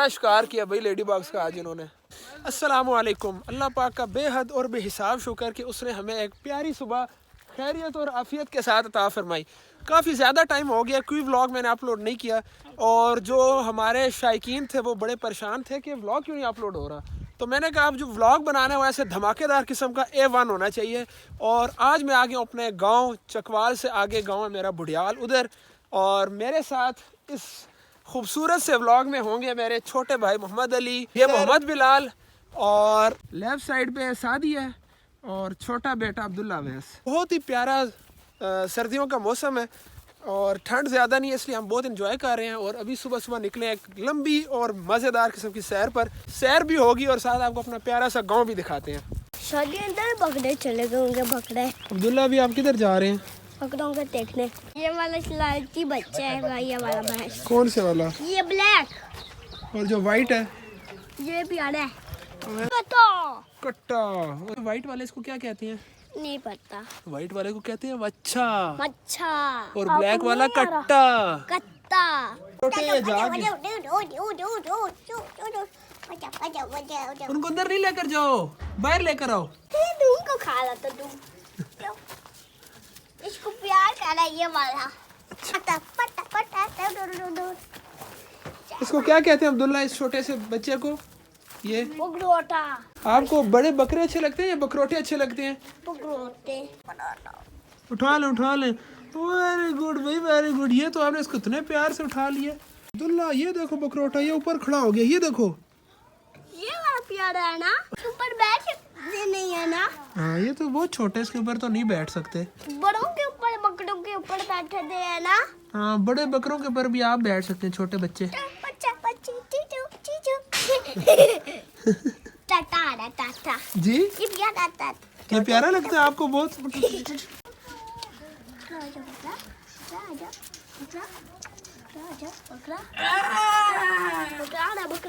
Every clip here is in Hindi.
बड़ा शिकार किया भाई लेडी बग्स का आज इन्होंने। अस्सलामुअलैकुम। अल्लाह पाक का बेहद और बेहिसाब शुक्र कि उसने हमें एक प्यारी सुबह खैरियत और आफियत के साथ अता फरमाई। काफ़ी ज़्यादा टाइम हो गया, कोई व्लॉग मैंने अपलोड नहीं किया और जो हमारे शायकीन थे वो बड़े परेशान थे कि व्लॉग क्यों नहीं अपलोड हो रहा। तो मैंने कहा अब जो व्लॉग बनाना है वो ऐसे धमाकेदार किस्म का A1 होना चाहिए। और आज मैं आ गया हूँ अपने गाँव चकवाल से आगे गाँव है मेरा बुढ़ियाल उधर, और मेरे साथ इस खूबसूरत से व्लॉग में होंगे मेरे छोटे भाई मोहम्मद अली, ये मोहम्मद बिलाल, और लेफ्ट साइड पे सादी है और छोटा बेटा अब्दुल्ला अवैस। बहुत ही प्यारा सर्दियों का मौसम है और ठंड ज़्यादा नहीं है, इसलिए हम बहुत इंजॉय कर रहे हैं। और अभी सुबह सुबह निकले हैं एक लंबी और मज़ेदार किस्म की सैर पर। सैर भी होगी और साथ आपको अपना प्यारा सा गांव भी दिखाते हैं। शादी अंदर बकरे चले गए होंगे बकरे। अब्दुल्ला अभी आप किधर जा रहे हैं? बकरों को देखने। ये वाला लालची बच्चा है, ये वाला भैंस। कौन से वाला? ये ब्लैक, और जो वाइट है ये प्यारा है। कट्टा। वाइट वाले इसको क्या कहते हैं? नहीं पता। वाइट वाले को कहते हैं वच्छा, अच्छा। और ब्लैक वाला कट्टा। कट्टा। उनको अंदर नहीं लेकर जाओ, बाहर लेकर आओ। तुमको खा ला तो तुम। इसको प्यार करा ये वाला। इसको क्या कहते हैं अब्दुल्ला, इस छोटे से बच्चे को? ये बकरोटा। आपको बड़े बकरे अच्छे लगते हैं या बकरोटे अच्छे लगते हैं? बकरोटे। उठा लें उठा लें। वेरी गुड भाई, वेरी गुड। ये तो आपने इसको इतने प्यार से उठा लिया। अब्दुल्ला ये देखो बकरोटा, ये ऊपर खड़ा हो गया, ये देखो। ये वाला प्यारा है ना, ऊपर बैठ नहीं है ना। हाँ ये तो बहुत छोटे, इसके ऊपर तो नहीं बैठ सकते। बड़ों के ऊपर, बकरों के ऊपर बैठे थे है ना। हाँ बड़े बकरों के ऊपर भी आप बैठ सकते हैं, छोटे बच्चे। टाटा जी ये प्यारा लगता है आपको बहुत?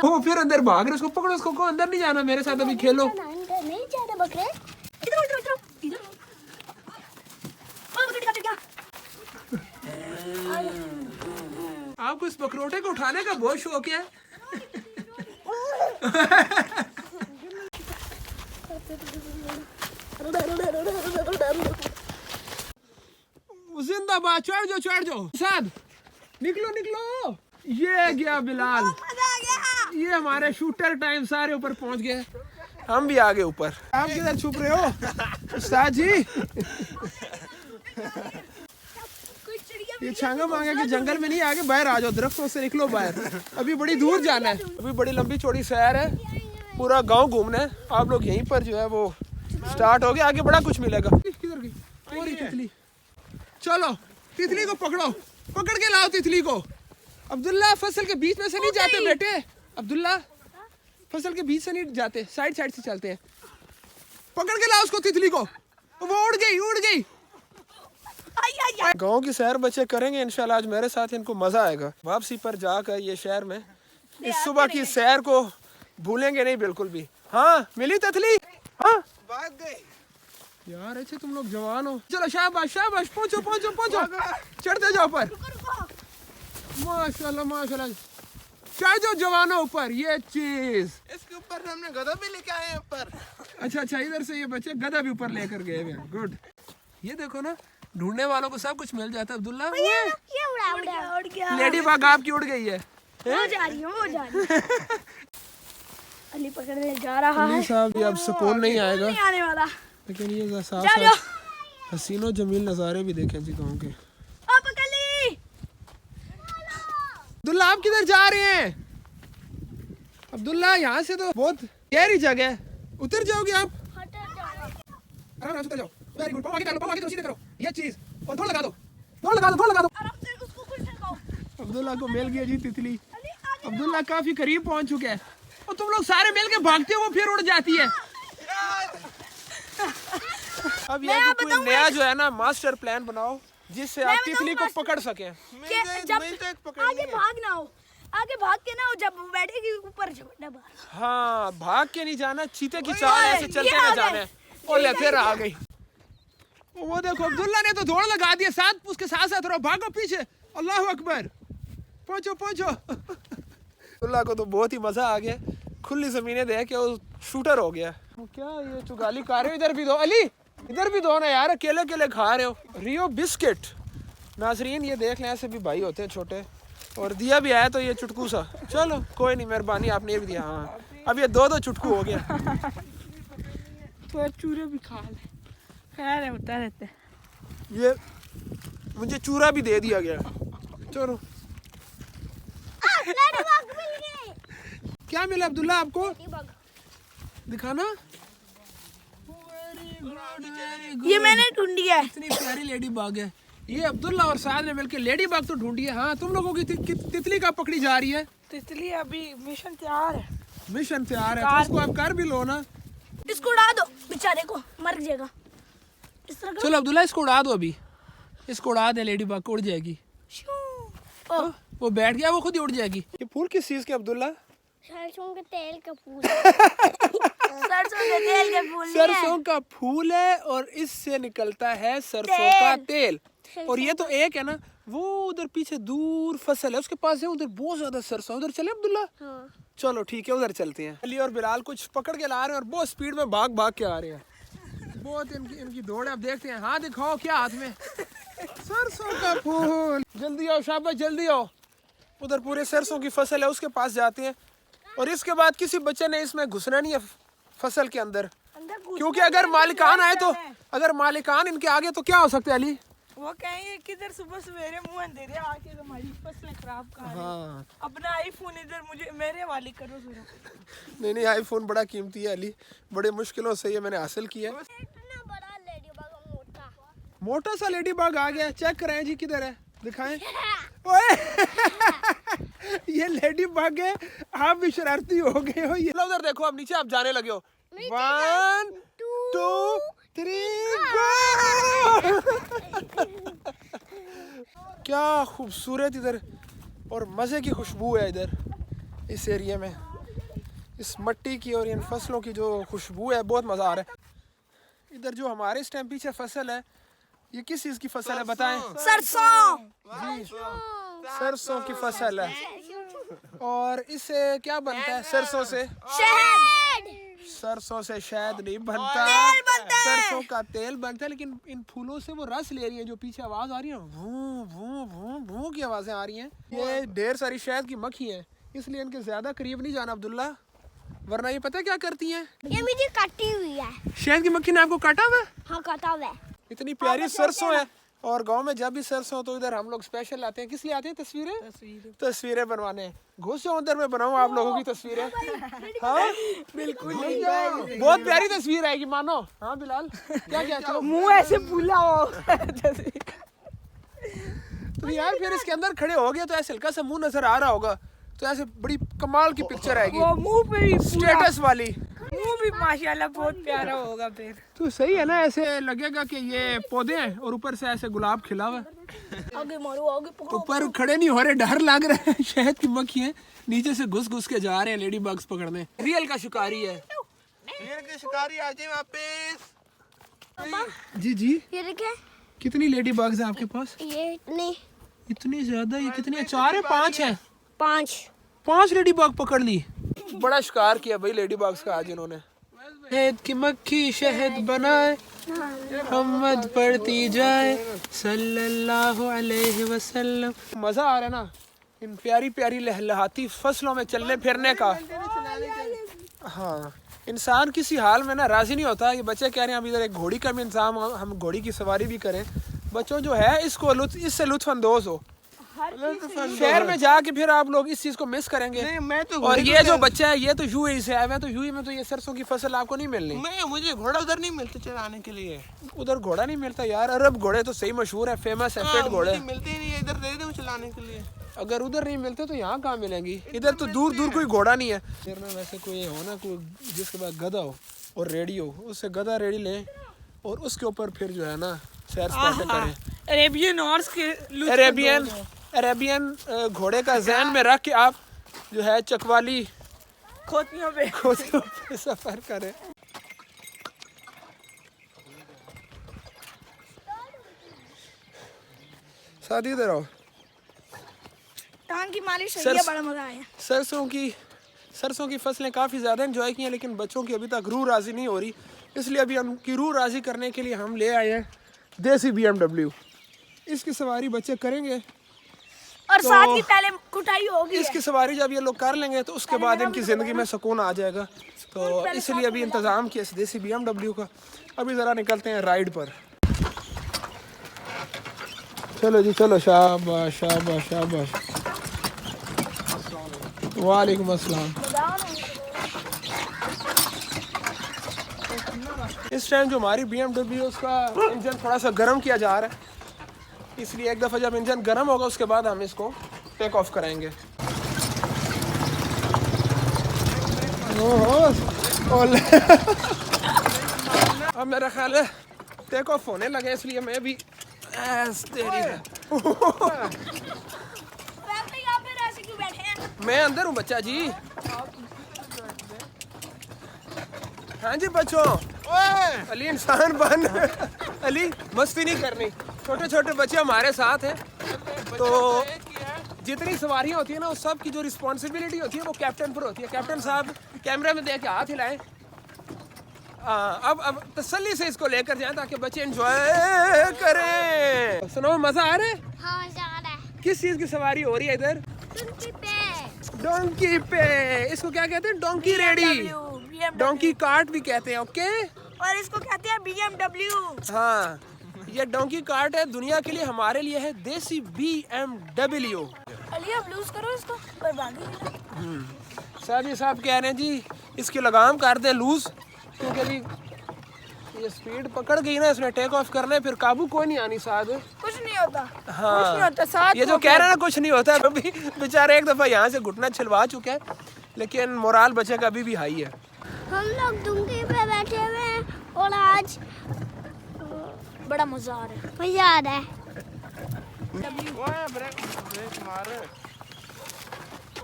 वो फिर अंदर भाग रहे, उसको पकड़ो, उसको कहो अंदर नहीं जाना, मेरे साथ अभी खेलो। नहीं जाना बकरे। आपको इस बकरोटे को उठाने का बहुत शौक है। जिंदाबाद। चढ़ जाओ साद, निकलो निकलो। ये गया बिलाल, ये हमारे शूटर टाइम सारे ऊपर पहुंच गए। हम भी आ गए ऊपर। आप किधर छुप रहे हो उस्ताद जी? ये छांगा मांगा के जंगल में नहीं, आगे बाहर आ जाओ, दरख्तों से निकलो बाहर। अभी बड़ी दूर जाना है, अभी बड़ी लंबी चौड़ी सैर है, पूरा गांव घूमना है। आप लोग यहीं पर जो है वो स्टार्ट हो गया, आगे बड़ा कुछ मिलेगा। किधर गई पूरी तितली? चलो तितली को पकड़ो, पकड़ के लाओ तितली को। अब्दुल्ला फसल के बीच में से नहीं जाते बेटे, अब्दुल्ला फसल के बीच से नहीं जाते, साइड साइड से चलते हैं। पकड़ के लाओ उसको, तितली को। वो उड़ गई उड़ गई। गांव की सैर बच्चे करेंगे इंशाल्लाह, आज मेरे साथ इनको मजा आएगा। वापसी पर जाकर ये शहर में इस सुबह की सैर को भूलेंगे नहीं बिल्कुल भी। हाँ मिली तितली? हाँ भाग गई यार। अच्छे तुम लोग जवान हो। चलो शाबाश शाबाश, पहुंचो पहुंचो पहुंचो, चढ़ते जाओ ऊपर। माशाल्लाह माशाल्लाह, चढ़ जाओ जवानों ऊपर। ये चीज इसके ऊपर हमने गधा भी लेके आए हैं ऊपर। अच्छा इधर से ये बच्चे गधा भी ऊपर लेकर गए हैं। गुड। ये देखो ना, ढूंढने वालों को सब कुछ मिल जाता है। अब्दुल्ला ये उड़ गया। लेडी बाग आपकी उड़ गई है। हो जा रही है। अली पकड़ने जा रहा है साहब, अब सुकून नहीं आएगा, नहीं आने वाला। लेकिन ये साफ हसीनो जमील नज़ारे भी देखें जी गाँव के। अब्दुल्ला आप किधर जा रहे हैं? अब्दुल्ला यहाँ से तो बहुत गहरी जगह है, उतर जाओगे आप। आराम से उतर जाओ। Very good. पाँव आगे करो, सीधे करो। ये चीज, और थोड़ा लगा दो, थोड़ा लगा दो। अब्दुल्ला को मिल गया जी तितली। अब्दुल्ला काफी करीब पहुंच चुके हैं और तुम लोग सारे मिलके भागते हो, वो फिर उड़ जाती है। अब ये कोई नया जो है ना मास्टर प्लान बनाओ जिससे आप तितली को पकड़ सके। आगे भागना हो, आगे भाग के ना, जब बैठेगी ऊपर झपटना। हाँ भाग के नहीं जाना, चीते की चाल ऐसे चलते हुए जाना है। ओले फिर आ गई। वो देखो अब्दुल्ला ने तो दौड़ लगा दिया, साथ उसके साथ साथ रहो, भागो पीछे। अल्लाह अकबर, पहुंचो पहुंचो। अब्दुल्ला को तो बहुत ही मज़ा आ गया, खुली ज़मीनें देख के वो शूटर हो गया। क्या ये चुगाली खा रहे हो? इधर भी दो अली, इधर भी दो ना यार, अकेले अकेले खा रहे हो। रियो बिस्किट, नाजरीन ये देख लें, ऐसे भी भाई होते हैं छोटे। और दिया भी आया तो ये चुटकू सा, चलो कोई नहीं, मेहरबानी आपने ये भी दिया। हाँ अब ये दो चुटकू हो गया। तो चूरे भी खा ले, खैर है, होता रहता है। ये मुझे चूरा भी दे दिया गया। चलो क्या मिला अब्दुल्ला आपको? दिखाना। ये मैंने ढूंढी है। इतनी प्यारी लेडी बाग है ये। अब्दुल्ला और साद ने मिलकर लेडी बाग तो ढूंढी है। हाँ तुम लोगों की तितली का पकड़ी जा रही है। तितली अभी मिशन तैयार है। मिशन तैयार है तो उसको आप कर भी लो ना। इसको उड़ा दो, बेचारे को मर जाएगा। इस तरह चलो अब्दुल्ला इसको उड़ा दो, अभी इसको उड़ा दे, लेडी बाग को उड़ जाएगी। वो बैठ गया, वो खुद ही उड़ जाएगी। ये फूल किस चीज के अब्दुल्ला? सरसों के तेल का फूल। सरसों के तेल के फूल। सरसों का फूल है और इससे निकलता है सरसों का तेल। और ये तो एक है ना, वो उधर पीछे दूर फसल है उसके पास है, उधर बहुत ज्यादा सरसों। उधर चले अब्दुल्ला? हाँ। चलो ठीक है उधर चलते हैं। अली और बिलाल कुछ पकड़ के ला रहे हैं और बहुत स्पीड में भाग भाग के आ रहे हैं। बहुत इनकी दौड़ है। अब देखते हैं। हाँ दिखाओ क्या हाथ में? सरसों का फूल। जल्दी आओ शाबाश, जल्दी आओ। उधर पूरे सरसों की फसल है, उसके पास जाते हैं। और इसके बाद किसी बच्चे ने इसमें घुसना नहीं है फसल के अंदर, क्योंकि अगर मालिकान आए तो, अगर मालिकान इनके आगे तो क्या हो सकता है अली? वो कहेंगे किधर सुबह सवेरे मुंह अंधेरे आके हमारी फसलें खराब कर रहे हैं। हाँ अपना आईफोन इधर मुझे मेरे वाली करो जरा। नहीं आईफोन बड़ा कीमती है अली, बड़े मुश्किलों से ये मैंने हासिल किया है। इतना बड़ा लेडीबग मोटा। मोटा सा लेडी बाग आ गया। चेक करें जी, किधर है दिखाएं। ओए ये लेडी बाग है, आप भी शरारती हो गए हो। ये उधर देखो, अब नीचे आप जाने लगे हो। 1 2 3 गो। क्या खूबसूरत इधर और मज़े की खुशबू है इधर इस एरिया में। इस मिट्टी की और इन फसलों की जो खुशबू है, बहुत मज़ा आ रहा है। इधर जो हमारे इस टाइम पीछे फसल है, ये किस चीज़ की फसल है बताएं? सरसों। सरसों की फसल है। और इससे क्या बनता है? सरसों से शहद। सरसों से शहद नहीं बनता, तेल बनता है। सरसों का तेल बनता है। लेकिन इन फूलों से वो रस ले रही है। जो पीछे आवाज आ रही है, भू भू भू भू की आवाजें आ रही हैं, ये ढेर सारी शहद की मक्खी है। इसलिए इनके ज्यादा करीब नहीं जाना अब्दुल्ला, वरना ये पता क्या करती हैं? ये मुझे काटी हुई है। शहद की मक्खी ने आपको काटा हुआ है? हाँ काटा हुआ है। इतनी प्यारी सरसों है। और गांव में जब भी सरसों तो इधर हम लोग स्पेशल आते हैं। किस लिए आते हैं? तस्वीरें बनवाने। घुसो अंदर में बनाऊं आप लोगों की तस्वीरें। हाँ बिल्कुल, बहुत प्यारी तस्वीर आएगी मानो। हाँ बिलाल क्या चलो मुंह ऐसे फूला हो। तो यार फिर इसके अंदर खड़े हो गए तो ऐसे हल्का सा मुंह नजर आ रहा होगा, तो ऐसे बड़ी कमाल की पिक्चर आएगी, वो मुंह पे भी स्टेटस वाली। मुंह भी माशाल्लाह बहुत प्यारा होगा फिर। तो सही है ना, ऐसे लगेगा कि ये पौधे हैं और ऊपर से ऐसे गुलाब खिला हुआ है। आगे मारो, आगे पकड़ो। ऊपर खड़े नहीं हो रहे, डर लग रहा है। शहद की मक्खी है, नीचे से घुस घुस के जा रहे हैं लेडी बग्स पकड़ने। रियल का शिकारी है। ये के शिकारी आ जाए वापस। जी ये देखे, कितनी लेडी बग्स है आपके पास? ये इतनी ज्यादा? ये कितनी है? 4 है 5 है? 5 लेडी बग पकड़ ली। बड़ा शिकार किया भाई लेडी बग्स का आज इन्होंने। शहद की मक्खी शहद बनाए, मोहम्मद पढ़ती जाए सल्लल्लाहु अलैहि वसल्लम। मजा आ रहा है ना इन प्यारी प्यारी लहलहाती फसलों में चलने फिरने का। हाँ इंसान किसी हाल में ना राजी नहीं होता। ये बच्चे कह रहे हैं हम इधर एक घोड़ी का भी इंतजाम, हम घोड़ी की सवारी भी करें। बच्चों जो है इसको इससे लुत्फानंदोज हो। शहर में जाके फिर आप लोग इस चीज को मिस करेंगे। नहीं मैं तो और ये जो बच्चा है ये तो यूएई से आया है, तो यूएई में तो ये सरसों की फसल आपको नहीं मिलनी। मुझे घोड़ा उधर नहीं मिलता चलाने के लिए। उधर घोड़ा नहीं मिलता यार? अरब घोड़े तो सही मशहूर है, फेमस है, पेट घोड़े मिलते ही नहीं है, इधर दे दो चलाने के लिए। अगर उधर नहीं मिलते तो यहाँ कहाँ मिलेंगी? इधर तो दूर दूर कोई घोड़ा नहीं है। फिर में वैसे कोई हो ना, कोई जिसके पास गधा हो और रेडी हो, उससे गधा रेडी ले और उसके ऊपर फिर जो है ना सैर सपाटे करें। अरेबियन घोड़े का ज़हन में रख के आप जो है चकवाली खोतियों पे सफर करें। शादी इधर आओ। टांग की मालिश हुई है, बड़ा मजा आया। सरसों की फसलें काफ़ी ज़्यादा एंजॉय की हैं, लेकिन बच्चों की अभी तक रूह राज़ी नहीं हो रही, इसलिए अभी उनकी रूह राज़ी करने के लिए हम ले आए हैं देसी BMW। इसकी सवारी बच्चे करेंगे और साथ ही पहले कुटाई होगी। इसकी सवारी जब ये लोग कर लेंगे तो उसके बाद इनकी ज़िंदगी में सुकून आ जाएगा, तो इसलिए अभी इंतज़ाम किया इस देसी BMW का। अभी ज़रा निकलते हैं राइड पर। चलो जी चलो, शाबाश शाबाश शाबाश। वालेकुम अस्सलाम। इस टाइम जो हमारी BMW है उसका इंजन थोड़ा सा गर्म किया जा रहा है, इसलिए एक दफ़ा जब इंजन गर्म होगा उसके बाद हम इसको टेक ऑफ कराएंगे। अब मेरा ख्याल है टेक ऑफ होने लगे, इसलिए मैं भी मैं अंदर हूँ बच्चा जी। हाँ जी बच्चों, अली इंसान बन। अली मस्ती नहीं करनी, छोटे छोटे बच्चे हमारे साथ हैं, तो जितनी सवारियाँ होती है ना, उस सब की जो रिस्पॉन्सिबिलिटी होती है वो कैप्टन पर होती है। कैप्टन साहब कैमरे में देख के हाथ हिलाएं। अब तसल्ली से इसको लेकर जाएं ताकि बच्चे एंजॉय करें। सुनो, मजा आ रहा है? हाँ, मजा आ रहा है। किस चीज की सवारी हो रही है इधर? डोंकी पे। इसको क्या कहते हैं? डोंकी रेडी, डोंकी कार्ट भी कहते हैं। ओके, और इसको कहते हैं BMW। हाँ, ये डोंकी कार्ट है, दुनिया के लिए, हमारे लिए है देसी BMW। अली अब लूज करो इसको, पर भागी। सादी साहब कह रहे हैं जी इसकी लगाम कर दे लूज, क्योंकि अभी ये स्पीड पकड़ गई ना, इसने टेक ऑफ करना है, फिर काबू कोई नहीं आनी साथ। कुछ नहीं होता। हाँ, कुछ नहीं होता साथ। ये जो कह रहे हैं ना कुछ नहीं होता, अभी बेचारे एक दफा यहाँ से घुटना छिलवा चुके हैं, लेकिन मोराल बच्चे का अभी भी हाई है। हम लोग डोंकी पे बैठे हुए हैं और आज बड़ा मजा आ रहा है। मजा आ रहा है।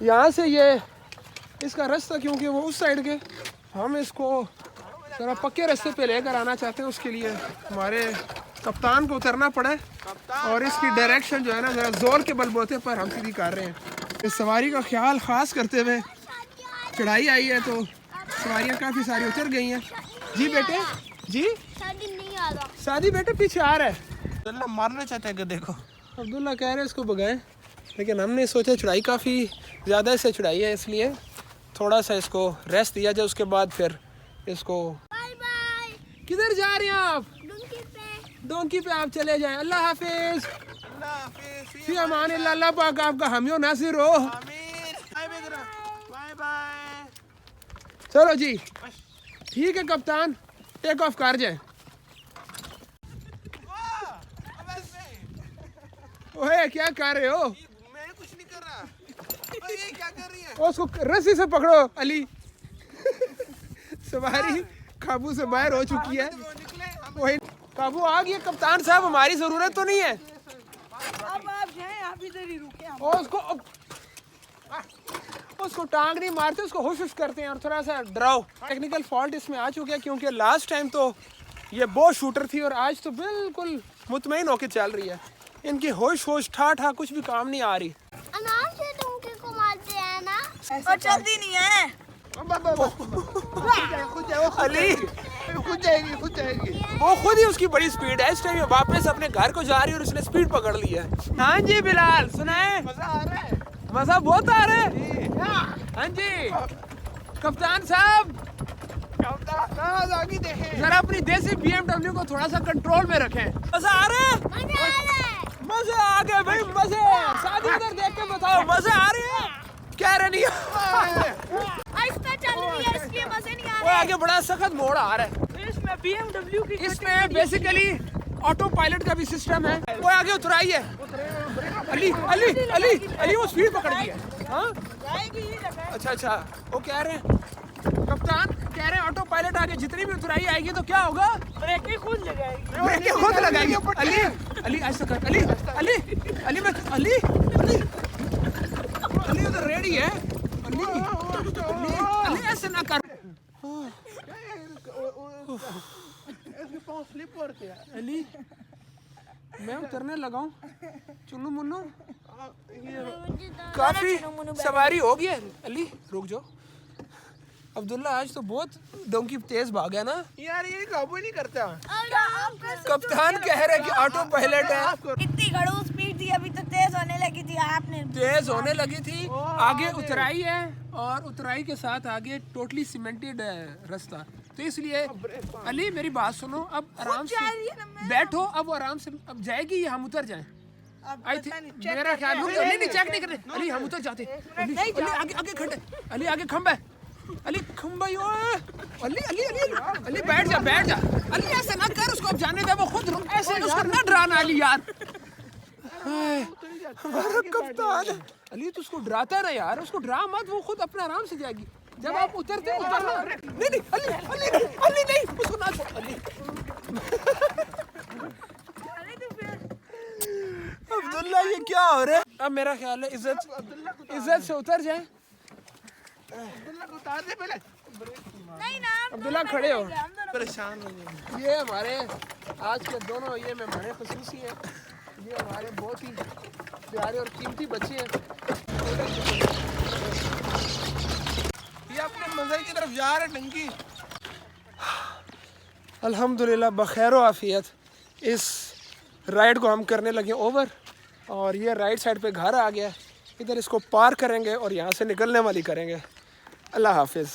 यहाँ से ये इसका रास्ता, क्योंकि वो उस साइड के, हम इसको जरा पक्के रास्ते पे लेकर आना चाहते हैं, उसके लिए हमारे कप्तान को उतरना पड़ा है, और इसकी डायरेक्शन जो है ना जरा जोर के बलबूते पर हम सीधी कर रहे हैं। इस सवारी का ख्याल खास करते हुए, चढ़ाई आई है तो सवारियाँ काफ़ी सारी उतर गई हैं। जी बेटे जी, शादी नहीं आ रहा। शादी बेटे पीछे आ रहा है। चलो मारना चाहते हैं कि देखो, अब्दुल्ला कह रहे हैं इसको भगाएं, लेकिन हमने सोचा चढ़ाई काफ़ी ज़्यादा से चढ़ाई है, इसलिए थोड़ा सा इसको रेस्ट दिया जाए, उसके बाद फिर इसको। Bye bye. किधर जा रहे हैं आप? डोंकी पे। डोंकी पे आप चले जाएं। अल्लाह हाफिज। अल्लाह हाफिज। फी अमान अल्लाह, अल्लाह पाक आपका हामियो नासिर हो। आमीन। Bye bye. चलो जी ठीक है कप्तान, टेक ऑफ कर जाए। ओए क्या कर रहे हो? मैं कुछ नहीं कर रहा। ये क्या कर रही है? उसको रस्सी से पकड़ो अली। सवारी काबू से बाहर हो चुकी है। वही काबू आ गई। कप्तान साहब हमारी जरूरत तो नहीं है। अब आप जाएं, आप इधर ही रुके। और उसको टांग नहीं मारते, उसको होश करते हैं और थोड़ा सा डराओ। टेक्निकल फॉल्ट इसमें आ चुके हैं, क्योंकि लास्ट टाइम तो ये बो शूटर थी और आज तो बिल्कुल मुतमईन होके चल रही है। इनकी होश ठा कुछ भी काम नहीं आ रही। आराम से डोंकी को मारते हैं ना। और चलती नहीं है। अली खुद जाएगी। वो खुद ही उसकी बड़ी स्पीड है। इस टाइम ये वापस अपने घर को जा रही है और उसने स्पीड पकड़ ली है। हाँ जी बिलाल, सुनाए? मजा आ रहा है। मजा बहुत आ रहा है। हाँ जी कप्तान साहब, आगे देखें। जरा अपनी देसी BMW को थोड़ा सा कंट्रोल में रखें। मजा आ रहा है? मजा आ रहा है। मजे आ गए भाई, मजे। शादी इधर देख के बताओ, मजे आ रहे हैं? कह रहे नहीं आहिस्ता चल रही है, इसलिए मजे नहीं आ वो रहे। आगे बड़ा सख्त मोड़ आ रहा है। इसमें BMW की इसमें बेसिकली ऑटो पायलट का भी सिस्टम है। वो आगे उतराई है। अली अली अली अली वो स्पीड पकड़ दी है। हाँ अच्छा, वो कह रहे हैं कप्तान कह रहे हैं ऑटो पायलट आगे जितनी भी उतराई आएगी तो क्या होगा? ब्रेकें खुद लगाएगी। ब्रेकें खुद लगाएगी। अली ऐसा कर। अली मैं अली उधर रेडी है। अली ऐसे ना कर। इसके पाँव स्लिप करते हैं। अली मैं उतरने लगा हूँ। चुन्नू मुन्नू काफी सवारी हो गई है। अली रुक जाओ। अब्दुल्ला आज तो बहुत डोंकी तेज भागा ना यार ये काबू नहीं करता। कप्तान कह रहे कि ऑटो पायलट है। इतनी खड़ूस स्पीड थी अभी तो तेज होने लगी थी आपने। तेज होने लगी थी। आगे उतराई है और उतराई के साथ आगे टोटली सीमेंटेड है रास्ता, तो इसलिए अली मेरी बात सुनो, अब आराम से बैठो, अब आराम से अब जाएगी या हम उतर जाएं? आई थिंक मेरा ख्याल अली नहीं चेक नहीं कर रहे। अली हम उतर जाते। अली आगे आगे खड़े, अली आगे खंबा है, अली खंबा ही ओए। अली अली अली अली बैठ जा बैठ जा। अली ऐसे ना कर, उसको अब जाने दे, वो खुद ऐसे उसको ना डराना अली यार। हमारा कप्तान है। अली तो उसको डराता है ना यार, उसको डरा मत, वो खुद अपने आराम से जाएगी। जब आप उतरते उतरना। नहीं नहीं अली अली अली नहीं, उसको ना छोड़ अली। अब्दुल्ला ये क्या हो रहा है? अब मेरा ख्याल है इज्जत से उतर जाए। अब्दुल्ला को उतार दे पहले। नहीं ना अब्दुल्ला खड़े हो। परेशान हो गए। ये हमारे आज के दोनों ये मेहमान खुसूसी हैं। ये हमारे बहुत ही प्यारे और कीमती बच्चे हैं। ये अपने मज़े की तरफ जा रहे टंकी। अल्हम्दुलिल्लाह बखैर आफियत इस राइड को हम करने लगे ओवर, और ये राइट साइड पे घर आ गया। इधर इसको पार करेंगे और यहाँ से निकलने वाली करेंगे। अल्लाह हाफिज़।